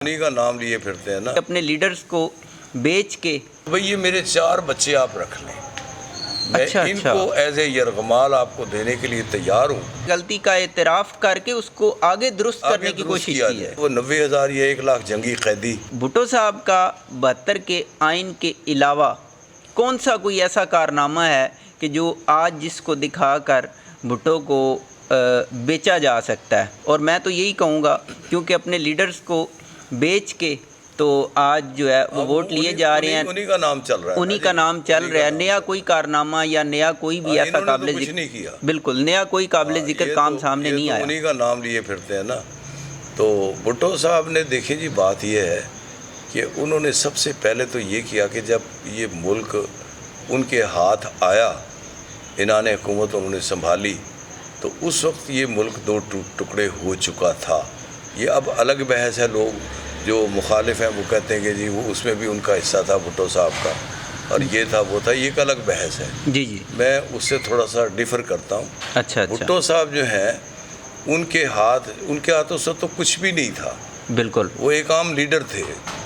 انہی کا نام لیے پھرتے ہیں نا، اپنے لیڈرز کو بیچ کے بھئی یہ میرے 4 بچے آپ رکھ لیں، میں ان کو ایز اے یرغمال آپ کو دینے کے لیے تیار ہوں۔ غلطی کا اعتراف کر کے اس کو آگے درست کرنے کی کوشش کی ہے۔ وہ 90,000 یا 1 لاکھ جنگی قیدی۔ بھٹو صاحب کا 72 کے آئین کے علاوہ کون سا کوئی ایسا کارنامہ ہے کہ جو آج جس کو دکھا کر بھٹو کو بیچا جا سکتا ہے؟ اور میں تو یہی کہوں گا کیونکہ اپنے لیڈرز کو بیچ کے تو آج جو ہے وہ ووٹ لیے جا رہے ہیں، انہی کا نام چل رہا ہے، انہی کا نام چل رہا ہے۔ نیا کوئی کارنامہ یا نیا کوئی بھی ایسا قابل ذکر نہیں کیا، بالکل نیا کوئی قابل ذکر کام سامنے نہیں آیا۔ انہی کا نام لیے پھرتے ہیں نا۔ تو بھٹو صاحب نے دیکھیں جی بات یہ ہے کہ انہوں نے سب سے پہلے تو یہ کیا کہ جب یہ ملک ان کے ہاتھ آیا، انہوں نے حکومت انہوں نے سنبھالی، تو اس وقت یہ ملک 2 ٹکڑے ہو چکا تھا۔ یہ اب الگ بحث ہے، لوگ جو مخالف ہیں وہ کہتے ہیں کہ جی وہ اس میں بھی ان کا حصہ تھا بھٹو صاحب کا، اور یہ تھا وہ تھا، یہ ایک الگ بحث ہے۔ جی جی، میں اس سے تھوڑا سا ڈیفر کرتا ہوں۔ اچھا، بھٹو صاحب جو ہیں ان کے ہاتھوں سے تو کچھ بھی نہیں تھا، بالکل وہ ایک عام لیڈر تھے۔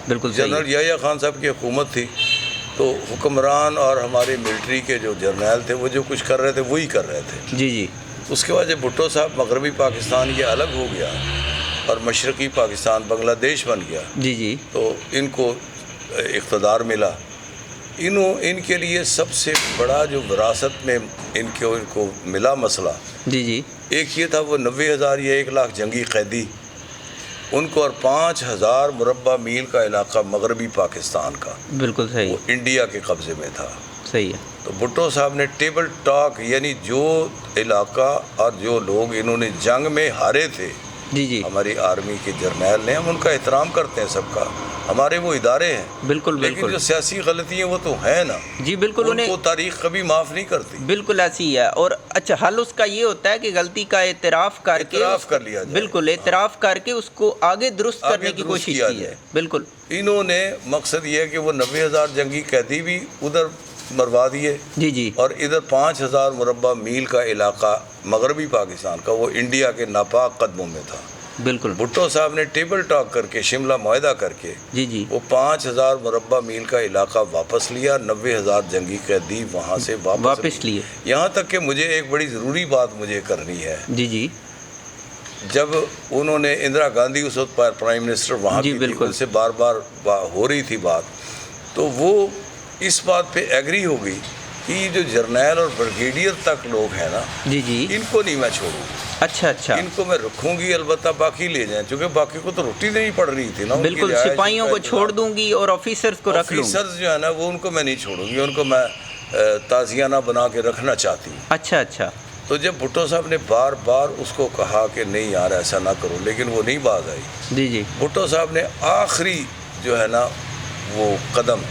بالکل جنرل یحییٰ خان صاحب کی حکومت تھی، تو حکمران اور ہمارے ملٹری کے جو جرنیل تھے وہ جو کچھ کر رہے تھے وہی کر رہے تھے۔ جی جی، اس کے بعد جب بھٹو صاحب مغربی پاکستان یہ الگ ہو گیا اور مشرقی پاکستان بنگلہ دیش بن گیا، جی جی، تو ان کو اقتدار ملا۔ ان کے لیے سب سے بڑا جو وراثت میں ان کو ملا مسئلہ، جی جی، ایک یہ تھا وہ 90,000 یا 1 لاکھ جنگی قیدی ان کو، اور 5,000 مربع میل کا علاقہ مغربی پاکستان کا، بالکل صحیح، وہ انڈیا کے قبضے میں تھا۔ صحیح ہے۔ تو بھٹو صاحب نے ٹیبل ٹاک، یعنی جو علاقہ اور جو لوگ انہوں نے جنگ میں ہارے تھے، جی جی، ہماری آرمی کے جرنیل نے، ہم ان کا احترام کرتے ہیں سب کا، ہمارے وہ ادارے ہیں، بالکل لیکن بالکل، جو سیاسی غلطیاں وہ تو ہیں نا، جی بالکل، ان کو تاریخ کبھی معاف نہیں کرتی۔ بالکل ایسی ہے۔ اور اچھا، حل اس کا یہ ہوتا ہے کہ غلطی کا اعتراف کر لیا جائے، بالکل اعتراف کر کے اس کو آگے درست کرنے کی کوشش کی ہے۔ بالکل، انہوں نے مقصد یہ ہے کہ وہ 90,000 جنگی قیدی بھی ادھر مروا دیے، جی جی، اور ادھر 5,000 مربع میل کا علاقہ مغربی پاکستان کا وہ انڈیا کے ناپاک قدموں میں تھا۔ بالکل، بھٹو صاحب نے ٹیبل ٹاک کر کے، شملہ معاہدہ کر کے، جی جی، وہ 5,000 مربع میل کا علاقہ واپس لیا، 90,000 جنگی قیدی وہاں سے واپس لیے۔ یہاں تک کہ مجھے ایک بڑی ضروری بات مجھے کرنی ہے، جی جی، جب انہوں نے اندرا گاندھی اس وقت پرائم منسٹر وہاں کی تھی، ان سے بار بار ہو رہی تھی بات، تو وہ اس بات پہ ایگری ہو گئی کہ یہ جو جرنیل اور بریگیڈیئر تک لوگ ہیں نا، جی جی، ان کو نہیں میں چھوڑوں گی، اچھا اچھا، ان کو میں رکھوں گی، البتہ باقی لے جائیں، چونکہ باقی کو تو روٹی نہیں پڑ رہی تھی نا۔ بالکل، سپاہیوں کو چھوڑ دوں گی اور آفیسرز کو رکھ لوں گی۔ آفیسرز جو ہے نا وہ ان کو میں نہیں چھوڑوں گی، ان کو میں تازیانہ بنا کے رکھنا چاہتی ہوں۔ اچھا اچھا، تو جب بھٹو صاحب نے بار بار اس کو کہا کہ نہیں یار ایسا نہ کرو، لیکن وہ نہیں باز آئی۔ جی جی، بھٹو صاحب نے آخری جو ہے نا وہ قدم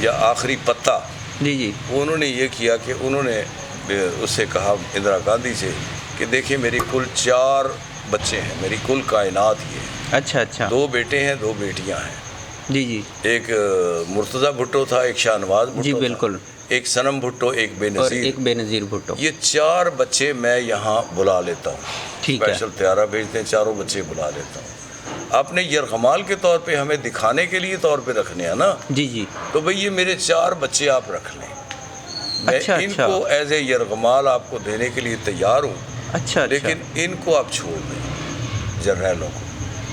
یا آخری پتہ، جی جی، وہ انہوں نے یہ کیا کہ انہوں نے اس سے کہا اندرا گاندھی سے کہ دیکھیں میری کل 4 بچے ہیں، میری کل کائنات یہ ہے، اچھا اچھا، 2 بیٹے ہیں 2 بیٹیاں ہیں، جی جی، ایک مرتضیٰ بھٹو تھا، ایک شاہ نواز بھٹو جی تھا، بالکل، ایک صنم بھٹو، ایک بے اور نظیر، ایک بے نظیر بھٹو۔ یہ 4 بچے میں یہاں بلا لیتا ہوں، ٹھیک ہے، اسپیشل طیارہ بھیجتے ہیں، 4 بچے بلا لیتا ہوں، آپ نے یرغمال کے طور پہ ہمیں دکھانے کے لیے طور پہ رکھنے ہیں نا، جی جی، تو بھئی یہ میرے 4 بچے آپ رکھ لیں، میں ان کو ایز اے یرغمال آپ کو دینے کے لیے تیار ہوں، اچھا، لیکن ان کو آپ چھوڑ دیں، جرنیلوں کو۔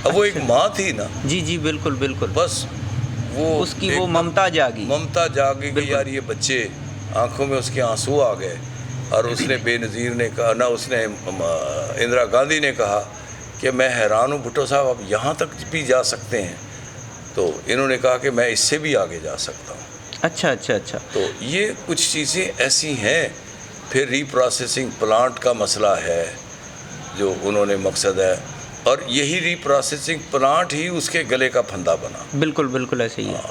اب وہ ایک ماں تھی نا، جی جی بالکل بالکل، بس وہ اس کی وہ ممتا جاگی، ممتا جاگی کہ یار یہ بچے، آنکھوں میں اس کے آنسو آ گئے، اور اس نے بے نظیر نے کہا نا، اس نے اندرا گاندھی نے کہا کہ میں حیران ہوں بھٹو صاحب آپ یہاں تک بھی جا سکتے ہیں، تو انہوں نے کہا کہ میں اس سے بھی آگے جا سکتا ہوں۔ اچھا اچھا اچھا، تو یہ کچھ چیزیں ایسی ہیں۔ پھر ری پروسیسنگ پلانٹ کا مسئلہ ہے جو انہوں نے مقصد ہے، اور یہی ری پروسیسنگ پلانٹ ہی اس کے گلے کا پھندا بنا۔ بالکل بالکل ایسے ہی ہے۔